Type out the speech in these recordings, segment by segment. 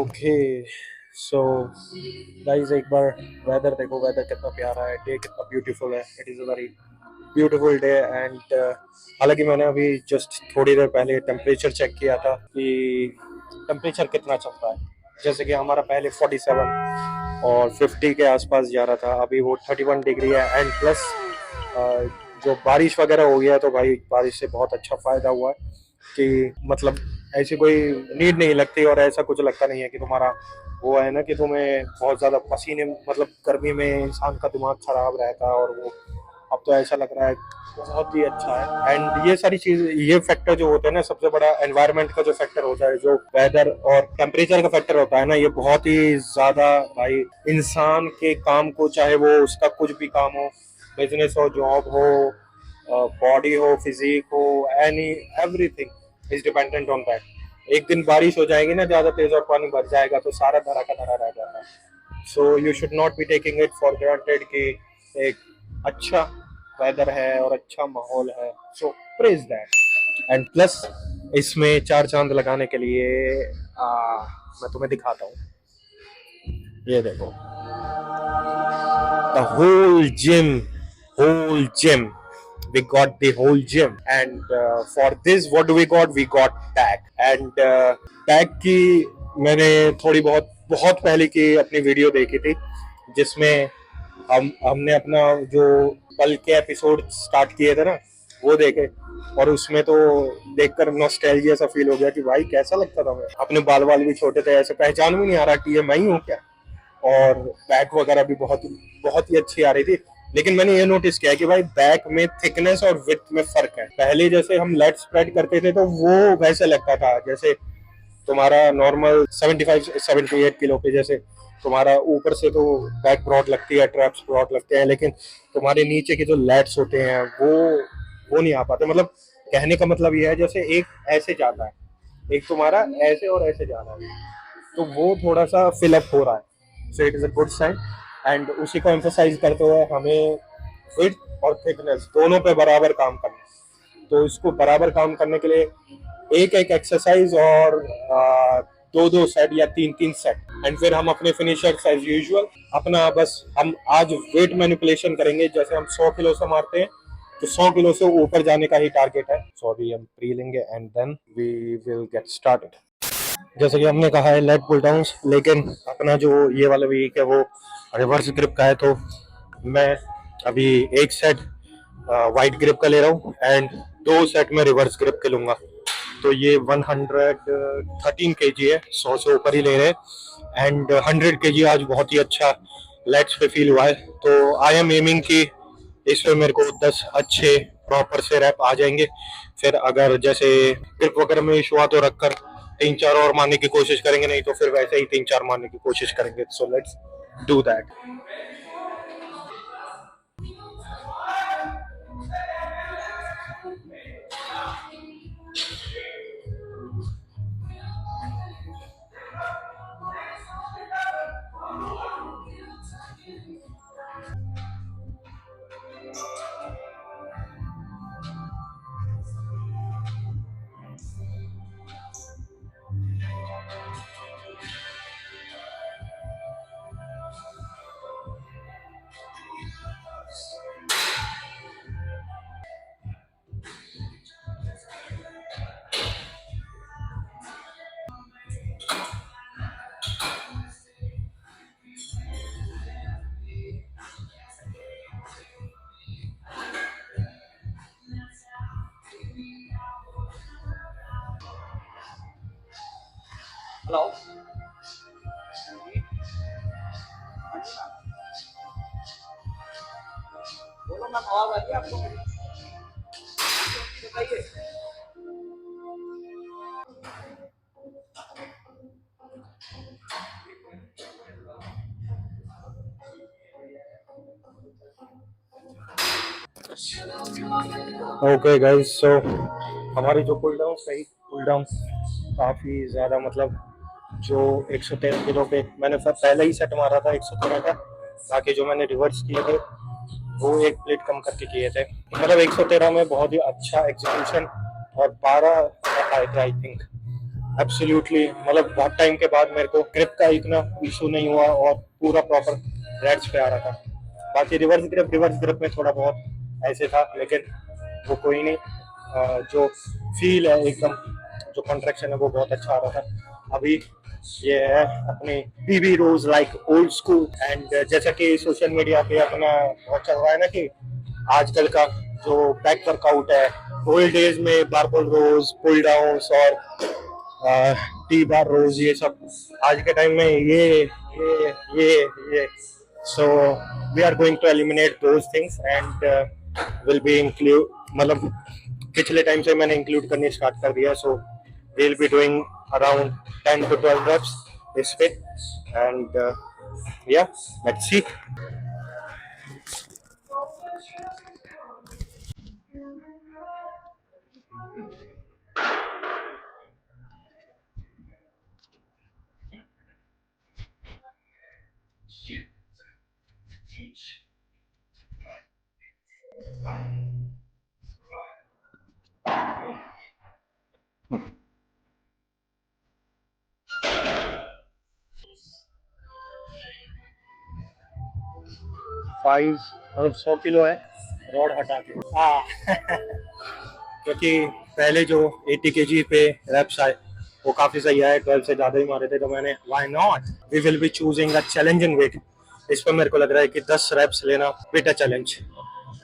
Okay so guys, एक बार weather देखो, weather कितना प्यारा है, डे कितना ब्यूटीफुल है। It is a very beautiful day and हालांकि मैंने अभी जस्ट थोड़ी देर पहले टेम्परेचर चेक किया था कि टेम्परेचर कितना चलता है। जैसे कि हमारा पहले 47 और 50 के आसपास जा रहा था, अभी वो 31 डिग्री है। एंड प्लस जो बारिश वगैरह हो गया तो भाई बारिश से बहुत अच्छा फायदा हुआ है कि मतलब ऐसी कोई नीड नहीं लगती और ऐसा कुछ लगता नहीं है कि तुम्हारा वो है ना कि तुम्हें बहुत ज्यादा पसीने, मतलब गर्मी में इंसान का दिमाग खराब रहता है। और वो अब तो ऐसा लग रहा है बहुत ही अच्छा है। एंड ये सारी चीज, ये फैक्टर जो होते हैं ना, सबसे बड़ा एनवायरनमेंट का जो फैक्टर होता है, जो वेदर और टेम्परेचर का फैक्टर होता है ना, ये बहुत ही ज्यादा भाई इंसान के काम को, चाहे वो उसका कुछ भी काम हो, बिजनेस हो, जॉब हो, बॉडी हो, फिजिक हो, any everything is dependent on that. एक दिन बारिश हो जाएगी ना ज्यादा तेज और पानी भर जाएगा तो सारा धरा का धरा रह जाता है। So you should not be taking it for granted कि एक अच्छा वेदर है और अच्छा माहौल है। सो प्रेज दैट। एंड प्लस इसमें चार चांद लगाने के लिए मैं तुम्हें दिखाता हूँ, ये देखो, the whole gym, we got the whole gym. And for this what do we got tag. And tag की मैंने थोड़ी बहुत पहले की अपनी वीडियो देखी थी जिसमें हमने अपना जो कल के एपिसोड स्टार्ट किए थे ना वो देखे। और उसमें तो देखकर नॉस्टैल्जिया सा फील हो गया कि भाई कैसा लगता था। मैं अपने बाल भी छोटे थे, ऐसे पहचान भी नहीं आ रहा कि ये मैं ही हूँ क्या। और बैक वगैरह भी बहुत ही अच्छी आ रही थी। लेकिन मैंने ये नोटिस किया कि भाई बैक में थिकनेस और विड्थ में फर्क है। पहले जैसे हम लेट स्प्रेड करते थे तो वो वैसे लगता था जैसे तुम्हारा नॉर्मल 75-78 किलो पे जैसे तुम्हारा ऊपर से तो बैक ब्रॉड लगती है, ट्रैप्स ब्रॉड लगते हैं, लेकिन तुम्हारे नीचे के जो लैट्स होते हैं वो नहीं आ पाते। मतलब कहने का मतलब ये है जैसे एक ऐसे जाता है, एक तुम्हारा ऐसे और ऐसे जा रहा है, तो वो थोड़ा सा फिलअप हो रहा है। So it is a good sign. And उसी को एम्फोसाइज करते हुए हमें विड्थ और थिकनेस दोनों पे बराबर काम करना है। तो इसको बराबर काम करने के लिए एक एक एक्सरसाइज और दो दो सेट या तीन तीन सेट। एंड फिर हम अपने फिनिशर्स एज यूजुअल अपना बस हम आज वेट मैनिपुलेशन करेंगे। जैसे हम 100 किलो से मारते हैं तो 100 किलो से ऊपर जाने का ही टारगेट है। सो अभी हम प्री लेंगे and then we will get started. जैसे कि हमने कहा है लेट पुल डाउन, लेकिन अपना जो ये वाला वीक है वो रिवर्स ग्रिप का है। तो मैं अभी एक सेट वाइट ग्रिप का ले रहा हूँ एंड दो सेट में रिवर्स ग्रिप के लूंगा। तो ये 113 kg है, 100 से ऊपर ही ले रहे हैं। एंड 100 kg आज बहुत ही अच्छा लेग्स पे फील हुआ है। तो आई एम एमिंग कि इस पे मेरे को 10 अच्छे प्रॉपर से रैप आ जाएंगे। फिर अगर जैसे ग्रिप वगैरह में इशू हुआ तो रखकर 3-4 और मारने की कोशिश करेंगे, नहीं तो फिर वैसे ही 3-4 मारने की कोशिश करेंगे। So let's do that. Hello, बोलो, मैं आवाज आ रही है आपको? बताइए। ओके गाइस, सो हमारी जो पुल डाउन सही पुल डाउन काफ़ी ज़्यादा, मतलब जो 113 किलो पे मैंने पहले ही सेट मारा था 113 का। बाकी जो मैंने रिवर्स किए थे वो एक प्लेट कम करके किए थे। मतलब 113 में बहुत ही अच्छा एग्जीक्यूशन और 12 आए थे आई थिंक। एब्सोल्युटली, मतलब बहुत टाइम के बाद मेरे को ग्रिप का इतना इशू नहीं हुआ और पूरा प्रॉपर रेड्स पे आ रहा था। बाकी रिवर्स ग्रिप में थोड़ा बहुत ऐसे था, लेकिन वो कोई नहीं। जो फील है एकदम, जो कॉन्ट्रैक्शन है वो बहुत अच्छा आ रहा था। अभी ये है अपनी बीबी रोज लाइक ओल्ड स्कूल। एंड जैसा कि सोशल मीडिया पे अपना बहुत चल रहा है ना कि आजकल का जो बैक वर्कआउट है, ओल्ड डेज में बारबल रोज, पुल डाउन्स और टी बार रोज, ये सब आज के टाइम में ये so we are going to eliminate those things and will be include, मतलब पिछले टाइम से मैंने इंक्लूड करनी स्टार्ट कर दिया। So we will be doing around 10 to 12 reps this fit and yeah, let's see. 5 मतलब 100 किलो है रॉड हटा के। हाँ क्योंकि पहले जो 80 केजी पे रेप्स आए वो काफी सही आए, 12 से ज्यादा ही मारे थे, तो मैंने why not, we will be choosing a challenging weight. इस पर मेरे को लग रहा है कि 10 रेप्स लेना बेटा चैलेंज।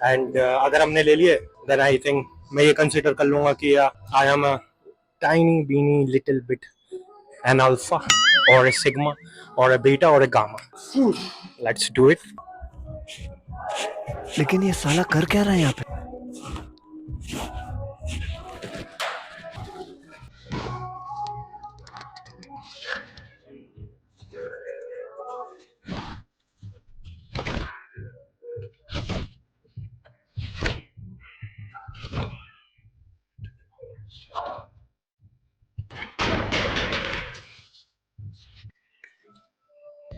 एंड अगर हमने ले लिए देन आई थिंक मैं ये कंसिडर कर लूंगा कि I am a tiny teeny little bit an alpha और ए सिग्मा और ए बीटा और a gamma. Let's do it. लेकिन ये साला कर क्या रहा है यहाँ पे?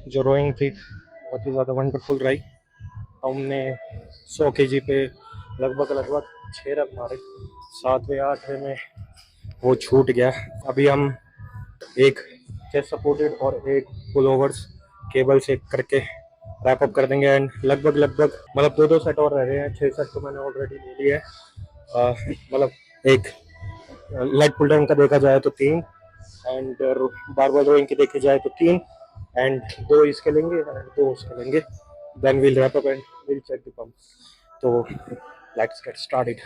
जो रोइंग थी बहुत ही ज़्यादा वंडरफुल रही। हमने 100 केजी पे लगभग लगभग 6 रन मारे, 7वें 8वें में वो छूट गया। अभी हम एक चेस्ट सपोर्टेड और एक पुल ओवर्स केबल से करके रैप अप कर देंगे। एंड लगभग लगभग मतलब 2-2 सेट और रह रहे हैं, 6 सेट तो मैंने ऑलरेडी ले लिए हैं। मतलब एक लेग पुल डाउन का देखा जाए तो 3, एंड बारबल रोइंग की देखी जाए तो 3, एंड 2 इसके लेंगे एंड 2 उसके लेंगे। Then will wrap up and will check the pump. तो let's get started.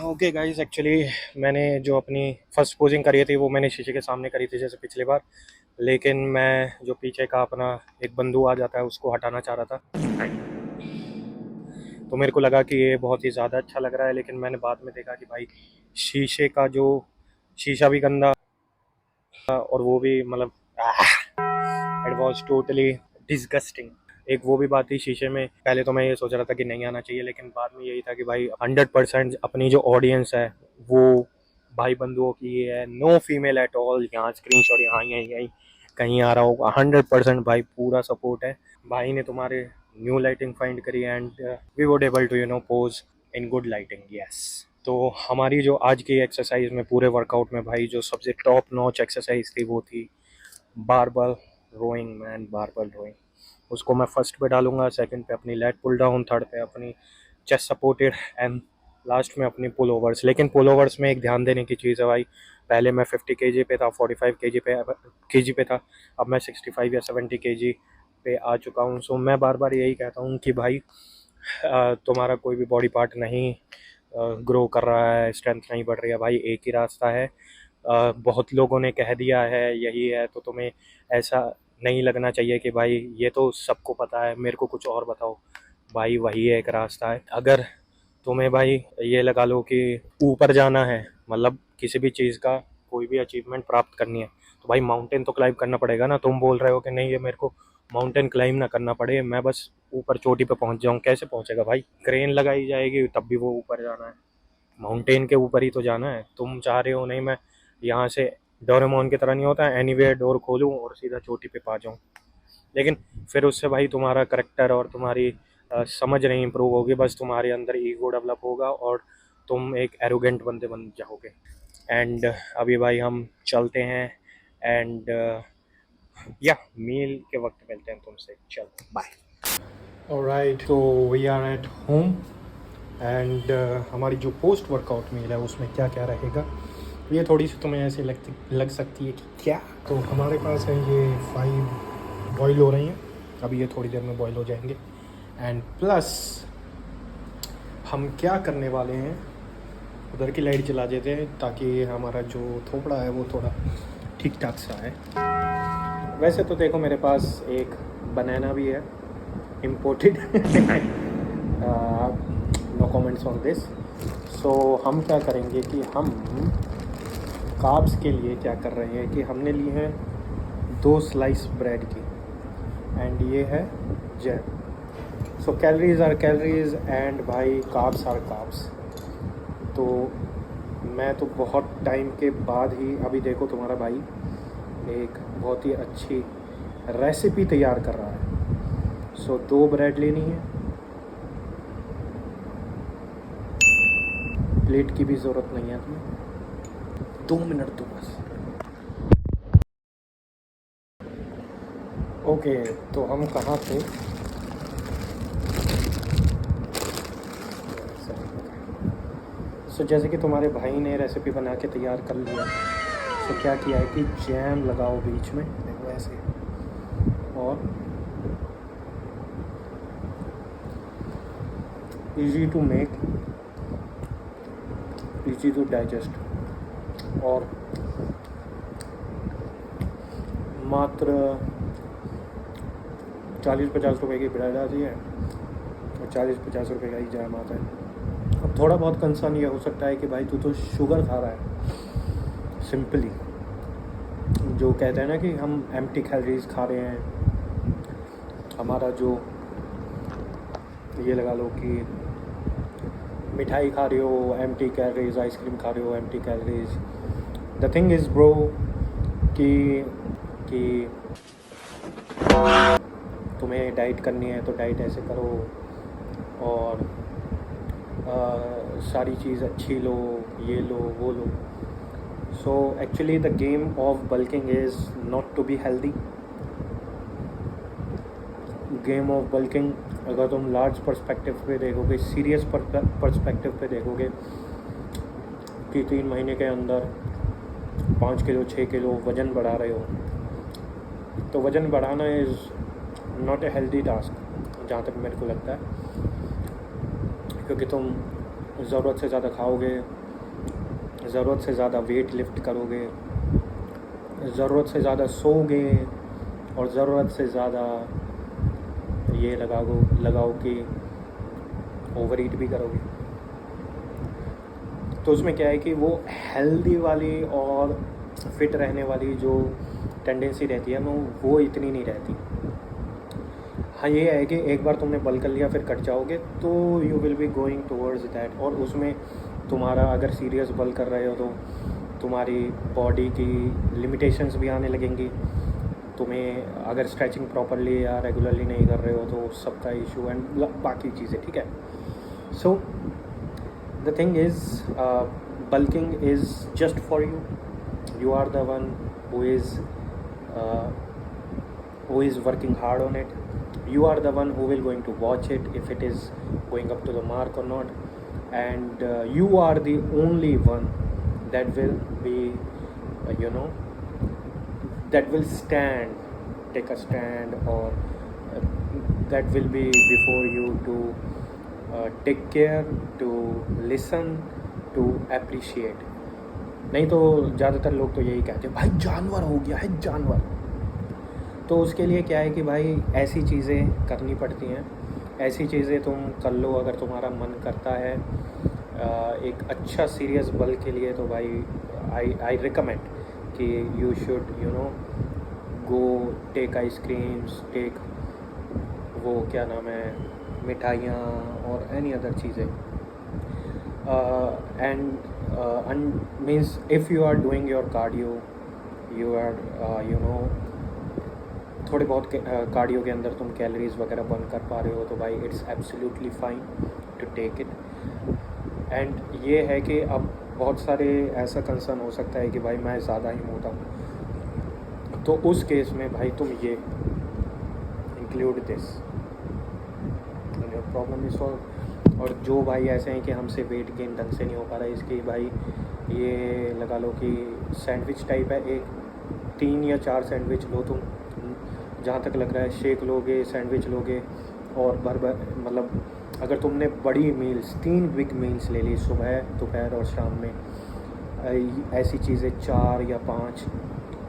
Okay guys, actually मैंने जो अपनी फर्स्ट पोजिंग करी थी वो मैंने शीशे के सामने करी थी जैसे पिछली बार, लेकिन मैं जो पीछे का अपना एक बंधु आ जाता है उसको हटाना चाह रहा था। तो मेरे को लगा कि ये बहुत ही ज़्यादा अच्छा लग रहा है, लेकिन मैंने बाद में देखा कि भाई शीशे का जो शीशा भी गंदा और वो भी मतलब इट वॉज टोटली डिस्गस्टिंग। एक वो भी बात थी शीशे में, पहले तो मैं ये सोच रहा था कि नहीं आना चाहिए, लेकिन बाद में यही था कि भाई 100% अपनी जो ऑडियंस है वो भाई बंधुओं की है, नो फीमेल एट ऑल। यहाँ स्क्रीनशॉट यहाँ यहीं यहीं कहीं आ रहा होगा, 100% भाई पूरा सपोर्ट है। भाई ने तुम्हारे न्यू लाइटिंग फाइंड करी and we would able to pose in good lighting, yes. तो हमारी जो आज की एक्सरसाइज में पूरे वर्कआउट में भाई जो सबसे टॉप नॉच एक्सरसाइज थी वो थी barbell rowing man, barbell rowing. उसको मैं फर्स्ट पे डालूंगा, सेकंड पे अपनी लेट पुल डाउन, थर्ड पे अपनी चेस्ट सपोर्टेड एंड लास्ट में अपनी पुल ओवर्स। लेकिन पुल ओवर्स में एक ध्यान देने की चीज़ है भाई, पहले मैं 50 kg पे था, 45 kg पे था, अब मैं 65 या 70 kg पे आ चुका हूँ। सो मैं बार बार यही कहता हूँ कि भाई तुम्हारा कोई भी बॉडी पार्ट नहीं ग्रो कर रहा है, स्ट्रेंथ नहीं बढ़ रही है भाई, एक ही रास्ता है। बहुत लोगों ने कह दिया है यही है, तो तुम्हें ऐसा नहीं लगना चाहिए कि भाई ये तो सबको पता है, मेरे को कुछ और बताओ। भाई वही एक रास्ता है। अगर तुम्हें भाई ये लगा लो कि ऊपर जाना है, मतलब किसी भी चीज़ का कोई भी अचीवमेंट प्राप्त करनी है, तो भाई माउंटेन तो क्लाइंब करना पड़ेगा ना। तुम बोल रहे हो कि नहीं ये मेरे को माउंटेन क्लाइंब ना करना पड़े, मैं बस ऊपर चोटी पे पहुंच जाऊं, कैसे पहुंचेगा भाई? क्रेन लगाई जाएगी तब भी वो ऊपर जाना है, माउंटेन के ऊपर ही तो जाना है। तुम चाह रहे हो नहीं मैं यहाँ से डोरेमोन की तरह नहीं होता एनीवेयर डोर खोलूँ और सीधा चोटी पे पा जाऊँ, लेकिन फिर उससे भाई तुम्हारा करेक्टर और तुम्हारी समझ नहीं इम्प्रूव होगी, बस तुम्हारे अंदर ईगो डेवलप होगा और तुम एक एरोगेंट बंदे बन जाओगे। एंड अभी भाई हम चलते हैं एंड या मील के वक्त मिलते हैं तुमसे, चलो बाय। ऑलराइट, तो we are at home and हमारी जो पोस्ट वर्कआउट मील है उसमें क्या क्या रहेगा ये थोड़ी सी तुम्हें ऐसे लग सकती है कि क्या। तो हमारे पास है ये 5 बॉईल हो रही हैं, अभी ये थोड़ी देर में बॉईल हो जाएंगे। एंड प्लस हम क्या करने वाले हैं, उधर की लाइट जला देते हैं ताकि हमारा जो थोपड़ा है वो थोड़ा ठीक ठाक सा है। वैसे तो देखो मेरे पास एक बनाना भी है imported, no comments on this. So हम क्या करेंगे कि हम कार्ब्स के लिए क्या कर रहे हैं कि हमने ली है 2 स्लाइस ब्रेड की एंड ये है jam. So calories are calories and भाई कार्ब्स आर कार्ब्स। तो मैं तो बहुत टाइम के बाद ही अभी देखो तुम्हारा भाई एक बहुत ही अच्छी रेसिपी तैयार कर रहा है। सो 2 ब्रेड लेनी है, प्लेट की भी ज़रूरत नहीं है तुम्हें, 2 मिनट तो बस। ओके, तो हम कहाँ थे? सो जैसे कि तुम्हारे भाई ने रेसिपी बना के तैयार कर लिया, तो क्या किया है कि जैम लगाओ बीच में, देखो ऐसे, और easy to make, easy to digest, और मात्र 40-50 रुपए की ब्रेड आती है और 40-50 रुपए का ही जैम आता है। अब थोड़ा बहुत कंसर्न ये हो सकता है कि भाई तू तो शुगर खा रहा है, सिंपली जो कहते हैं ना कि हम एम्प्टी कैलोरीज खा रहे हैं। हमारा जो ये लगा लो कि मिठाई खा रहे हो एम्प्टी कैलोरीज, आइसक्रीम खा रहे हो empty calories. The thing is bro कि तुम्हें डाइट करनी है तो डाइट ऐसे करो और सारी चीज़ अच्छी लो, ये लो वो लो। So actually the game of bulking is not to be healthy. Game of bulking अगर तुम लार्ज पर्सपेक्टिव पे देखोगे, सीरियस पर्सपेक्टिव पे देखोगे कि 3 महीने के अंदर 5 किलो 6 किलो वज़न बढ़ा रहे हो, तो वज़न बढ़ाना is not a healthy task जहाँ तक मेरे को लगता है, क्योंकि तुम ज़रूरत से ज़्यादा खाओगे, ज़रूरत से ज़्यादा वेट लिफ्ट करोगे, ज़रूरत से ज़्यादा सोओगे और ज़रूरत से ज़्यादा ये लगाओ कि ओवर ईट भी करोगे। तो उसमें क्या है कि वो हेल्दी वाली और फिट रहने वाली जो टेंडेंसी रहती है वो इतनी नहीं रहती। हाँ ये है कि एक बार तुमने बल्क कर लिया फिर कट जाओगे तो you will be going towards that, और उसमें तुम्हारा अगर सीरियस बल्क कर रहे हो तो तुम्हारी बॉडी की लिमिटेशंस भी आने लगेंगी। तुम्हें अगर स्ट्रेचिंग प्रॉपरली या रेगुलरली नहीं कर रहे हो तो सबका इशू एंड बाकी चीज़ें, ठीक है। So the thing is bulking is just for you, you are the one who is working hard on it. You are the one who will going to watch it if it is going up to the mark or not, and you are the only one that will be that will take a stand, or that will be before you to take care, to listen, to appreciate. नहीं तो ज़्यादातर लोग तो यही कहते हैं भाई जानवर हो गया है जानवर। तो उसके लिए क्या है कि भाई ऐसी चीज़ें करनी पड़ती हैं, ऐसी चीज़ें तुम कर लो अगर तुम्हारा मन करता है एक अच्छा सीरियस बल के लिए। तो भाई आई रिकमेंड कि you should go take ice creams, take वो क्या नाम है मिठाइयाँ और एनी अदर चीज़ें। and means if you are doing your cardio, you are थोड़े बहुत कार्डियो के अंदर तुम कैलोरीज वगैरह बर्न कर पा रहे हो तो भाई it's absolutely fine to take it. And ये है कि अब बहुत सारे ऐसा कंसर्न हो सकता है कि भाई मैं ज़्यादा ही मोटा हूँ, तो उस केस में भाई तुम ये include this and your problem is solve. और जो भाई ऐसे हैं कि हमसे वेट गेन ढंग से नहीं हो पा रहा है, इसकी भाई ये लगा लो कि सैंडविच टाइप है, एक 3 या 4 सैंडविच लो तुम, जहाँ तक लग रहा है शेक लोगे, सैंडविच लोगे, और मतलब अगर तुमने बड़ी मील्स 3 बिग मील्स ले ली सुबह दोपहर और शाम में, ऐसी चीज़ें 4 या 5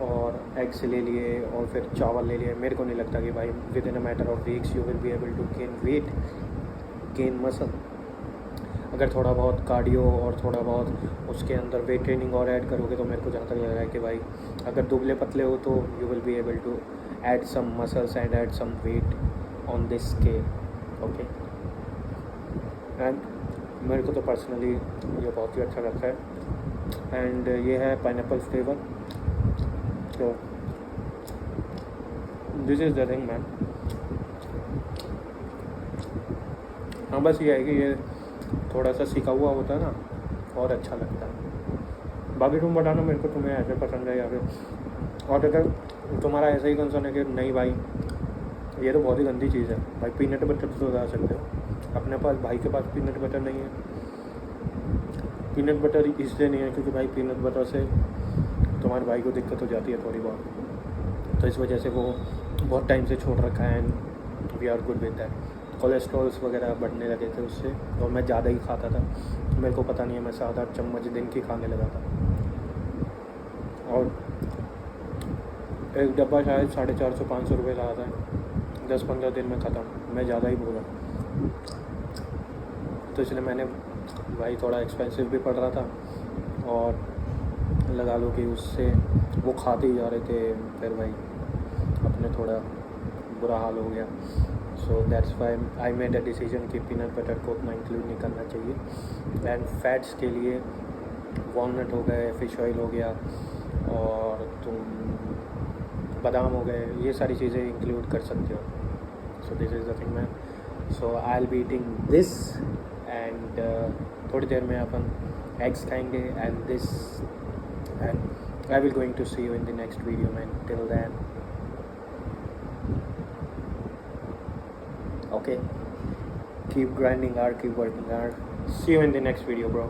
और एग्स ले लिए और फिर चावल ले लिए, मेरे को नहीं लगता कि भाई within a matter of weeks you will be able to gain weight, gain muscle. अगर थोड़ा बहुत कार्डियो और थोड़ा बहुत उसके अंदर वेट ट्रेनिंग और ऐड करोगे तो मेरे को जहाँ तक लग रहा है कि भाई अगर दुबले पतले हो तो you will be able to add some muscles and add some weight on this scale, okay. And मेरे को तो पर्सनली ये बहुत ही अच्छा लगता है। एंड ये है पाइनएप्पल फ्लेवर, तो this is the thing man. हाँ बस ये है कि ये थोड़ा सा सीखा हुआ होता है ना और अच्छा लगता है। बाकी तुम बताना मेरे को तुम्हें ऐसे पसंद है या फिर, और अगर तुम्हारा ऐसा ही कंसर्न है कि नहीं भाई ये तो बहुत ही गंदी चीज़ है, भाई पीनट बटर तो ला सकते हो अपने पास, भाई के पास पीनट बटर नहीं है। पीनट बटर इसलिए नहीं है क्योंकि भाई पीनट बटर से तुम्हारे भाई को दिक्कत हो जाती है थोड़ी बहुत, तो इस वजह से वो बहुत टाइम से छोड़ रखा है and we are good with that. Cholesterols वगैरह बढ़ने लगे थे उससे, और मैं ज़्यादा ही खाता था, मेरे को पता नहीं है मैं 7-8 चम्मच दिन की खाने लगा था, और एक डब्बा शायद 450-500 रुपये का आता है, 10-15 दिन में ख़त्म, मैं ज़्यादा ही बोला। तो इसलिए मैंने भाई थोड़ा एक्सपेंसिव भी पड़ रहा था, और लगा लो कि उससे वो खाते ही जा रहे थे, फिर भाई अपने थोड़ा बुरा हाल हो गया। So that's why I made a decision कि पीनट बटर को उतना इंक्लूड नहीं करना चाहिए। एंड फैट्स के लिए वॉलनट हो गए, फ़िश ऑयल हो गया, और तुम बादाम हो गए, ये सारी चीज़ें इंक्लूड कर सकते हो। So this is the thing man. So I will be eating this, and थोड़ी देर में अपन एग्स खाएंगे and this, and I will going to see you in the next video man. Till then okay, keep grinding hard, keep working hard. See you in the next video, bro.